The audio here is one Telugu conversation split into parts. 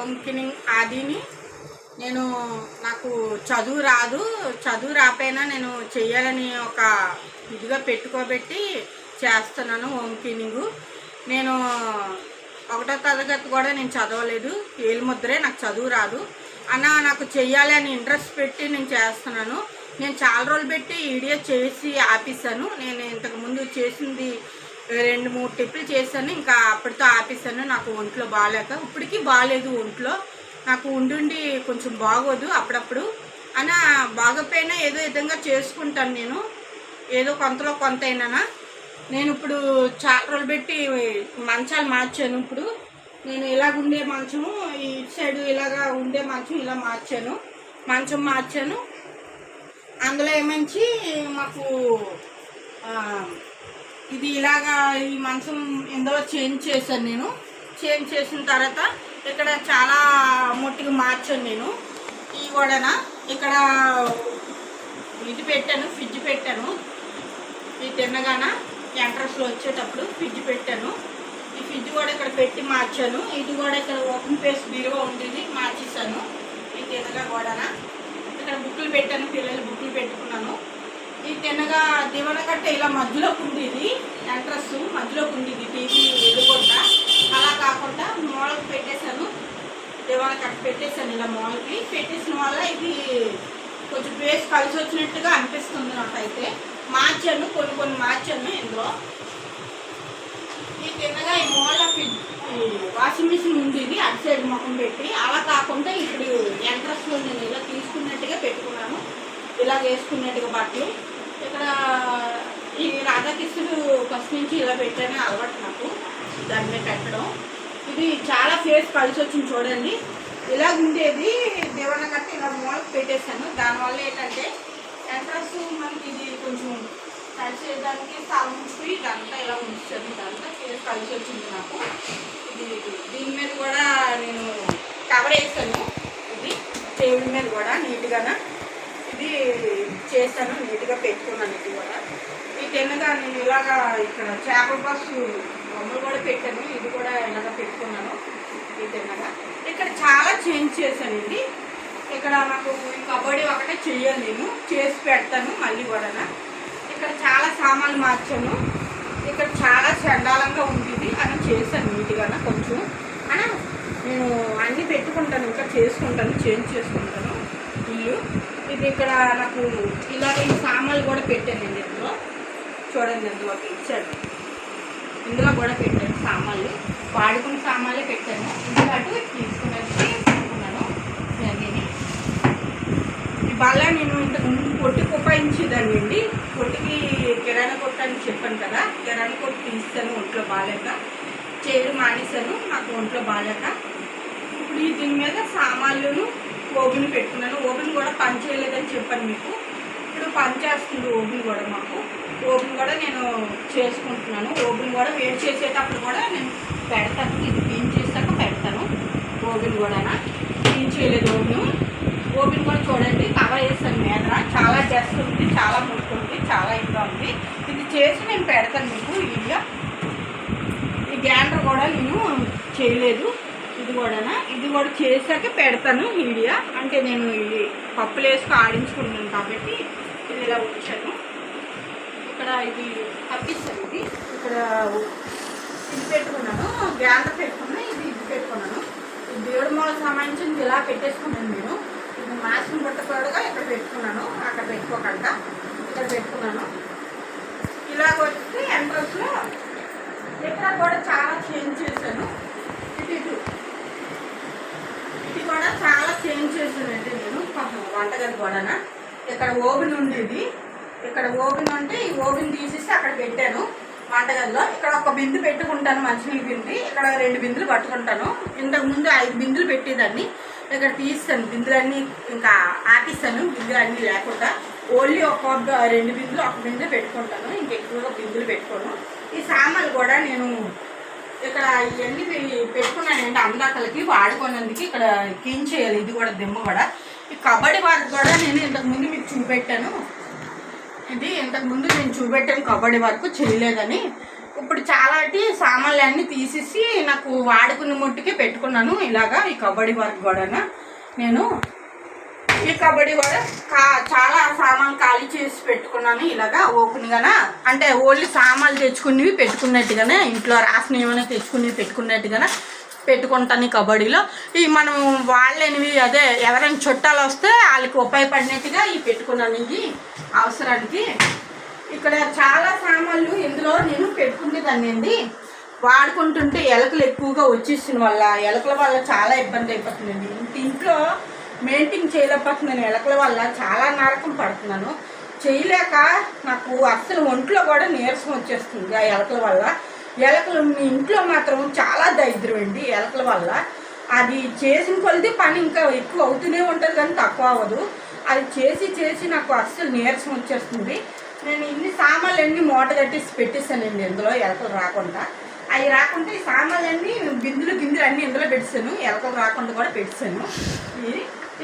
Home cleaning ఆదిని. నేను నాకు చదువు రాదు, చదువు రాపోయినా నేను చేయాలని ఒక ఇదిగా పెట్టుకోబెట్టి చేస్తున్నాను హోమ్ క్లీనింగు. నేను 1వ తరగతి కూడా నేను చదవలేదు, ఏలుముద్రే, నాకు చదువు రాదు అన్న. నాకు చెయ్యాలి అని ఇంట్రెస్ట్ పెట్టి నేను చేస్తున్నాను. నేను చాలా రోజులు పెట్టి వీడియో చేసి ఆపేసాను. నేను ఇంతకుముందు చేసింది 2-3 టిప్పులు చేశాను, ఇంకా అప్పటితో ఆపేసాను. నాకు ఒంట్లో బాగాలేక, ఇప్పటికీ బాగాలేదు ఒంట్లో. నాకు ఉండి కొంచెం బాగోదు అప్పుడప్పుడు అన్న. బాగపోయినా ఏదో విధంగా చేసుకుంటాను నేను, ఏదో కొంతలో కొంత అయినా. నేను ఇప్పుడు చాలా రోజులు పెట్టి మంచాలు మార్చాను. ఇప్పుడు నేను ఇలాగ ఉండే మంచము, ఈ సైడు ఇలాగా ఉండే మంచం ఇలా మార్చాను, మంచం మార్చాను. అందులో ఏమంచి మాకు ఇది ఇలాగా ఈ మంచం ఇందులో చేంజ్ చేశాను. నేను చేంజ్ చేసిన తర్వాత ఇక్కడ చాలా మొట్టిగా మార్చాను నేను. ఈ కూడా ఇక్కడ ఇది పెట్టాను, ఫ్రిడ్జ్ పెట్టాను. ఇది తిన్నగాన ఎంట్రన్స్లో వచ్చేటప్పుడు ఫ్రిడ్జ్ పెట్టాను. ఈ ఫ్రిడ్జ్ కూడా ఇక్కడ పెట్టి మార్చాను. ఇది కూడా ఇక్కడ ఓపెన్ పేస్ బీరువా ఉండేది, మార్చేసాను. ఇది తిన్నగా కూడా ఇక్కడ బుక్కులు పెట్టాను, పిల్లలు బుక్కులు పెట్టుకున్నాను. ఈ తిన్నగా దివన కట్ట ఇలా మధ్యలోకి ఉండేది, ఎంట్రన్స్ మధ్యలోకి ఉండేది, టీవీ ఎదుగుంటా. అలా కాకుండా మూలకి పెట్టేశాను, దివన కట్ట పెట్టేశాను. ఇలా మూలకి పెట్టేసిన వల్ల ఇది కొంచెం ప్లేస్ కలిసి వచ్చినట్టుగా అనిపిస్తుంది నాకైతే. మార్చాను, కొన్ని మార్చాను ఇందులో. ఈ తిన్నగా ఈ మూల వాషింగ్ మిషన్ ఉండేది అటు సైడ్ ముఖం పెట్టి. అలా కాకుండా ఇప్పుడు ఎంట్రన్స్లో నేను ఇలా తీసుకున్నట్టుగా పెట్టుకున్నాను, ఇలా వేసుకున్నట్టుగా బట్టలు. ఇక్కడ ఈ రాధాకృష్ణుడు ఫస్ట్ నుంచి ఇలా పెట్టానే అలవాటు నాకు, దాని మీద పెట్టడం. ఇది చాలా ఫేస్ కలిసి వచ్చింది చూడండి. ఇలా ఉండేది దేవన కట్టి ఇలా మూలకు పెట్టేశాను. దానివల్ల ఏంటంటే ఎంట్రన్స్ మనకి ఇది కొంచెం కలిసేదానికి స్థలం ఉంచిపోయి ఇదంతా ఇలా ఉంచాను. ఇదంతా ఫేస్ కలిసి వచ్చింది నాకు. ఇది దీని మీద కూడా నేను కవర్ వేసాను, ఇది టేబుల్ మీద కూడా నీట్గా ఇది చేశాను, నీట్గా పెట్టుకున్నాను. ఇది కూడా ఈ తిన్నగా నేను ఇలాగా ఇక్కడ చేపల బస్సు బొమ్మలు కూడా పెట్టాను, ఇది కూడా ఇలాగా పెట్టుకున్నాను. ఈ తిన్నగా ఇక్కడ చాలా చేంజ్ చేశాను. ఇది ఇక్కడ నాకు ఈ కబడ్డీ ఒకటే చెయ్యాలి, నేను చేసి పెడతాను మళ్ళీ కూడా. ఇక్కడ చాలా సామాన్లు మార్చాను. ఇక్కడ చాలా చండాలంగా ఉండేది అని చేశాను నీట్గా కొంచెం అని. నేను అన్నీ పెట్టుకుంటాను, ఇంకా చేసుకుంటాను, చేంజ్ చేసుకుంటాను ఇల్లు. ఇది ఇక్కడ నాకు ఇలాగ ఈ సామాన్లు కూడా పెట్టాను నేను ఇందులో చూడండి. ఇందులోకి ఇచ్చాను, ఇందులో కూడా పెట్టాను సామాన్లు, వాడుకున్న సామాన్లే పెట్టాను. ఇందులో అటు తీసుకున్నాను ఇవన్నీ. ఈ బల్ల నేను ఇంతకుముందు పొట్టికి ఉపయోగించేదాన్ని అండి. పొట్టికి కిరాణా కొట్టు అని చెప్పాను కదా, కిరాణా కొట్టు తీస్తాను ఒంట్లో బాగాలేక, చేయడం మానేశాను నాకు ఒంట్లో బాగాలేక. ఇప్పుడు దీని మీద సామాన్లను ఓవెన్ పెట్టుకున్నాను. ఓవెన్ కూడా పని చేయలేదని చెప్పాను మీకు, ఇప్పుడు పని చేస్తుంది ఓవెన్ కూడా మాకు. ఓవెన్ కూడా నేను చేసుకుంటున్నాను. ఓవెన్ కూడా వేడి చేసేటప్పుడు కూడా నేను పెడతాను, ఇది క్లీన్ చేశాక పెడతాను. ఓవెన్ కూడా క్లీన్ చేయలేదు ఓవెన్ కూడా చూడండి కవర్ వేసాను మీద. చాలా డస్ట్ ఉంది, చాలా ముట్టుకుంది, చాలా ఇదిగా ఉంది. ఇది చేసి నేను పెడతాను మీకు వీడియో. ఈ గ్రైండర్ కూడా నేను చేయలేదు, ఇది కూడా చేశాక పెడతాను వీడియో. అంటే నేను ఇది పప్పులు వేసుకు ఆడించుకుంటున్నాను కాబట్టి ఇది ఇలా ఉంచాను. ఇక్కడ ఇది తప్పిస్తాను, ఇది ఇక్కడ ఇది పెట్టుకున్నాను, గ్రైండర్ పెట్టుకున్నాను, ఇది పెట్టుకున్నాను. ఈ దేవుడి మూలకు సంబంధించింది ఇలా పెట్టేసుకున్నాను నేను. ఇది మాసిన బుట్టకూడగా ఇక్కడ పెట్టుకున్నాను, అక్కడ పెట్టుకోకుండా ఇక్కడ పెట్టుకున్నాను. ఇలాగ వచ్చి ఎంట్రన్స్లో ఇక్కడ కూడా చాలా చేంజ్ చేశాను. ఇది కూడా చాలా చేంజ్ చేశానండి నేను వంటగది కూడా. ఇక్కడ ఓవెన్ ఉండేది, ఇక్కడ ఓవెన్ ఉంటే ఈ ఓవెన్ తీసేసి అక్కడ పెట్టాను వంటగదిలో. ఇక్కడ ఒక బిందు పెట్టుకుంటాను, మంచినీళ్ళు బింది. ఇక్కడ 2 బిందులు పట్టుకుంటాను. ఇంతకుముందు 5 బిందులు పెట్టేదాన్ని, ఇక్కడ తీస్తాను బిందులన్నీ, ఇంకా ఆపిస్తాను బిందులన్నీ లేకుండా. ఓన్లీ ఒక 2 బిందులు, 1 బిందు పెట్టుకుంటాను, ఇంకెక్కువగా బిందులు పెట్టుకోను. ఈ సామాన్లు కూడా నేను ఇక్కడ ఇవన్నీ పెట్టుకున్నానండి అందాకలకి వాడుకున్నందుకు. ఇక్కడ క్లీన్ చేయాలి, ఇది కూడా దిమ్మ కూడా. ఈ కబడ్డీ వర్క్ కూడా నేను ఇంతకుముందు మీకు చూపెట్టాను. ఇది ఇంతకుముందు నేను చూపెట్టాను కబడ్డీ వర్క్ చేయలేదని. ఇప్పుడు చాలా సామాన్లు అన్నీ తీసేసి నాకు వాడుకున్న ముట్టుకే పెట్టుకున్నాను. ఇలాగా ఈ కబడ్డీ వర్క్ కూడా నేను ఈ కబడ్డీ కూడా చాలా సామాన్లు ఖాళీ చేసి పెట్టుకున్నాను. ఇలాగా ఓపెన్గానే అంటే ఓన్లీ సామాన్లు తెచ్చుకునేవి పెట్టుకున్నట్టుగానే, ఇంట్లో రాసిన ఏమైనా తెచ్చుకునేవి పెట్టుకున్నట్టుగానే పెట్టుకుంటాను. ఈ కబడ్డీలో ఈ మనం వాళ్ళనివి అదే ఎవరైనా చుట్టాలు వస్తే వాళ్ళకి ఉపయోగపడినట్టుగా ఇవి పెట్టుకున్నాను. ఇది అవసరానికి ఇక్కడ చాలా సామాన్లు ఇందులో నేను పెట్టుకునేదాన్ని అండి. వాడుకుంటుంటే ఎలకలు ఎక్కువగా వచ్చేసిన వల్ల ఎలకల వల్ల చాలా ఇబ్బంది అయిపోతుందండి. ఇంట్లో మెయింటైన్ చేయలేకపోతున్నాను. ఎలకల వల్ల చాలా నరకం పడుతున్నాను. చేయలేక నాకు అస్సలు ఒంట్లో కూడా నీరసం వచ్చేస్తుంది ఆ ఎలకల వల్ల. ఎలకలు మీ ఇంట్లో మాత్రం చాలా దరిద్రం అండి ఎలకల వల్ల. అది చేసిన కొలిది పని ఇంకా ఎక్కువ అవుతూనే ఉంటుంది కానీ తక్కువ అవ్వదు. అది చేసి నాకు అస్సలు నీరసం వచ్చేస్తుంది. నేను ఇన్ని సామాన్లు అన్నీ మూట కట్టేసి పెట్టేశానండి ఇందులో ఎలకలు రాకుండా. అవి రాకుండా ఈ సామాన్లన్నీ గిన్నెలు అన్నీ ఇందులో పెట్టేశాను. ఎలకలు రాకుండా కూడా పెట్టేశాను.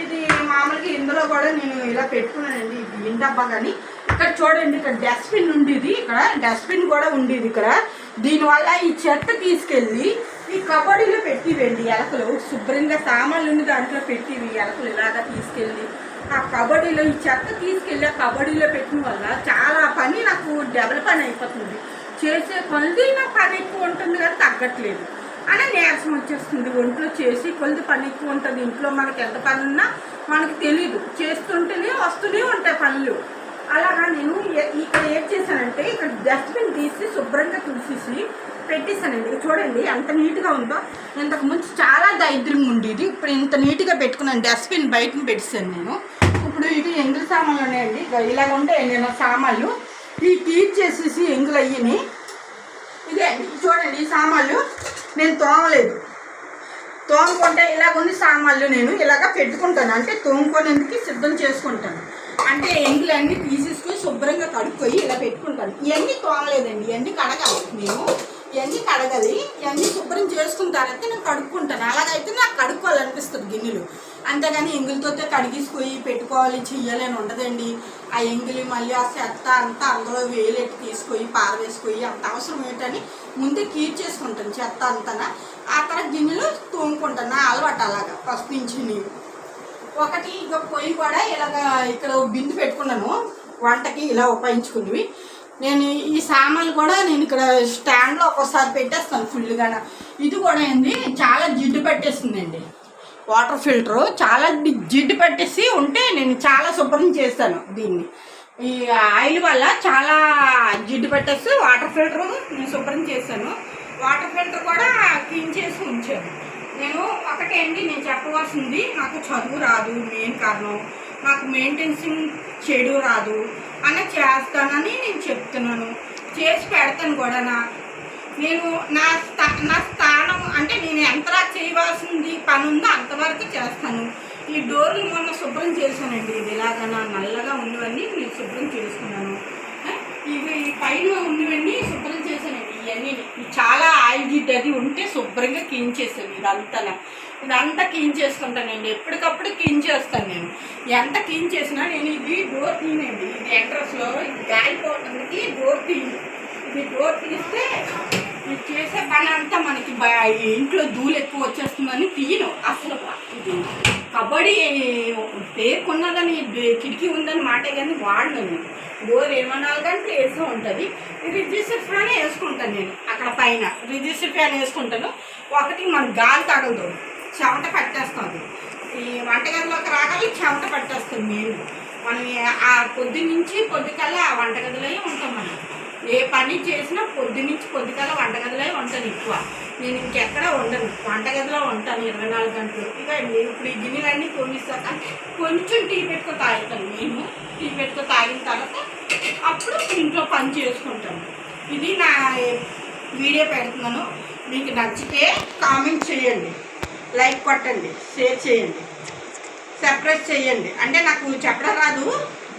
ఇది మామూలుగా ఇందులో కూడా నేను ఇలా పెట్టుకున్నానండి. ఇది డబ్బా కానీ ఇక్కడ చూడండి, ఇక్కడ డస్ట్బిన్ ఉండేది, ఇక్కడ డస్ట్బిన్ కూడా ఉండేది ఇక్కడ. దీనివల్ల ఈ చెత్త తీసుకెళ్ళి ఈ కబడ్డీలో పెట్టివండి ఎలకలు. శుభ్రంగా సామాన్లు ఉండి దాంట్లో పెట్టివి ఎలకలు ఇలాగా తీసుకెళ్ళి ఆ కబడ్డీలో ఈ చెత్త తీసుకెళ్ళి ఆ కబడ్డీలో పెట్టిన వల్ల చాలా పని నాకు డబుల్ పని అయిపోతుంది. చేసే కొలది నాకు పని ఎక్కువ ఉంటుంది కానీ తగ్గట్లేదు అని నీరసం వచ్చేస్తుంది. ఒంట్లో చేసి కొలది పని ఎక్కువ ఉంటుంది. ఇంట్లో మనకి ఎంత పని ఉన్నా మనకు తెలీదు, చేస్తుంటేనే వస్తూనే ఉంటాయి పనులు. అలాగా నేను ఇక్కడ ఏం చేశానంటే ఇక్కడ డస్ట్బిన్ తీసి శుభ్రంగా తుడిచేసి పెట్టేశానండి. చూడండి ఎంత నీట్గా ఉందో. ఇంతకు ముందు చాలా దరిద్రంగా ఉండేది, ఇప్పుడు ఇంత నీట్గా పెట్టుకున్నాను. డస్ట్బిన్ బయటను పెట్టేశాను నేను. ఇప్పుడు ఇది ఎంగిలి సామాన్లు ఉన్నాయండి. ఇలాగ ఉంటాయి నేను సామాన్లు ఈ తీర్చేసేసి ఎంగులు అయ్యిని. ఇదే అండి చూడండి, ఈ సామాన్లు నేను తోముకుంటే ఇలాగ ఉంది సామాన్లు. నేను ఇలాగ పెట్టుకుంటాను, అంటే తోముకోనేందుకు సిద్ధం చేసుకుంటాను. అంటే ఎంగులన్నీ తీసేసుకొని శుభ్రంగా కడుక్కొని ఇలా పెట్టుకుంటాను. ఇవన్నీ తోమలేదండి, ఇవన్నీ కడగాలి. నేను ఇవన్నీ కడగాలి. ఇవన్నీ శుభ్రం చేసుకున్న తర్వాత నేను కడుక్కుంటాను. అలాగైతే నాకు కడుక్కోవాలనిపిస్తుంది గిన్నెలు. అంతేగాని ఎంగులతో కడిగేసుకొని పెట్టుకోవాలి చెయ్యాలి అని ఉండదండి. ఆ ఎంగులు మళ్ళీ ఆ చెత్త అంతా అందులో వేలెట్టి తీసుకొని పారవేసుకొని అంత అవసరం ఏంటని ముందే చేసుకుంటాను చెత్త అంతా. ఆ తర్వాత గిన్నెలు తోముకుంటాను. నా అలవాటు అలాగా ఫస్ట్ నుంచి. నేను ఒకటి ఇక పొయ్యి కూడా ఇలాగ ఇక్కడ బిందు పెట్టుకున్నాను వంటకి ఇలా ఉపయోగించుకునేవి. నేను ఈ సామాన్లు కూడా నేను ఇక్కడ స్టాండ్లో ఒక్కోసారి పెట్టేస్తాను ఫుల్గా. ఇది కూడా ఏంది చాలా జిడ్డు పట్టేస్తుందండి. వాటర్ ఫిల్టరు చాలా జిడ్డు పట్టేసి ఉంటే నేను చాలా శుభ్రం చేస్తాను దీన్ని. ఈ ఆయిల్ వల్ల చాలా జిడ్డు పట్టేసి వాటర్ ఫిల్టరు నేను శుభ్రం చేశాను. వాటర్ ఫిల్టర్ కూడా క్లీన్ చేసి ఉంచాను. నేను ఒకటేంటి నేను చెప్పవలసింది, నాకు చదువు రాదు మెయిన్ కారణం, నాకు మెయింటెన్సింగ్ చేయడం రాదు అన్న చేస్తానని నేను చెప్తున్నాను. చేసి పెడతాను కూడా. నేను నా స్థానం అంటే నేను ఎంతలా చేయవలసింది పని ఉందో అంతవరకు చేస్తాను. ఈ డోర్లు మొన్న శుభ్రం చేశానండి. ఇది ఇలాగా నల్లగా ఉన్నవన్నీ నేను శుభ్రం చేసుకున్నాను. ఇవి పైన ఉన్నవన్నీ శుభ్రం చేశానండి. ఇవన్నీ చాలా ఆయిల్ జిడ్డు అది ఉంటే శుభ్రంగా క్లీన్ చేశాను. ఇదంతా క్లీన్ చేసుకుంటానండి. ఎప్పటికప్పుడు క్లీన్ చేస్తాను నేను. ఎంత క్లీన్ చేసినా నేను ఇది డోర్ తీనండి. ఇది ఎంట్రన్స్లో గాలి పోవడానికి డోర్ తీను. ఇది డోర్ తీస్తే ఇది చేసే పని అంతా మనకి ఇంట్లో ధూళి ఎక్కువ వచ్చేస్తుందని తీయను అసలు. ఇది కబడ్డీ పేరుకున్నదని కిటికీ ఉందని మాటే కానీ వాడను. డోర్ 24 గంటలు వేస్తూ ఉంటుంది. రిజిస్టర్ ఫ్యాన్ వేసుకుంటాను నేను. అక్కడ పైన రిజిస్టర్ ఫ్యాన్ వేసుకుంటాను. ఒకటి మన గాలి తగలదు, చెమట పట్టేస్తుంది. ఈ వంటగదిలోకి రాగాలి చెమట పట్టేస్తుంది. మనం ఆ పొద్దుకల్లా ఆ వంటగదిలో ఉంటాం. మనం ఏ పని చేసినా పొద్దుకల్లా వంటగదిలో ఉంటాను ఎక్కువ. నేను ఇంకెక్కడ ఉండను, వంటగదిలో ఉంటాను 24 గంటలు. ఇక ఇప్పుడు ఈ గిన్నెలన్నీ తోమిస్తాక కొంచెం టీ పెట్టుకొని తాగుతాను. నేను టీ పెట్టుకొని తాగిన తర్వాత అప్పుడు ఇంట్లో పని చేసుకుంటాను. ఇది నా వీడియో పెడుతున్నాను. మీకు నచ్చితే కామెంట్ చేయండి, లైక్ కొట్టండి, షేర్ చేయండి, సబ్స్క్రైబ్ చేయండి. అంటే నాకు చెప్పడం రాదు,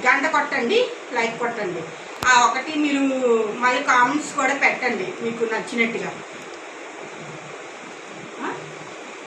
గంట కొట్టండి, లైక్ కొట్టండి. ఆ ఒకటి మీరు మళ్ళీ కామెంట్స్ కూడా పెట్టండి మీకు నచ్చినట్టుగా.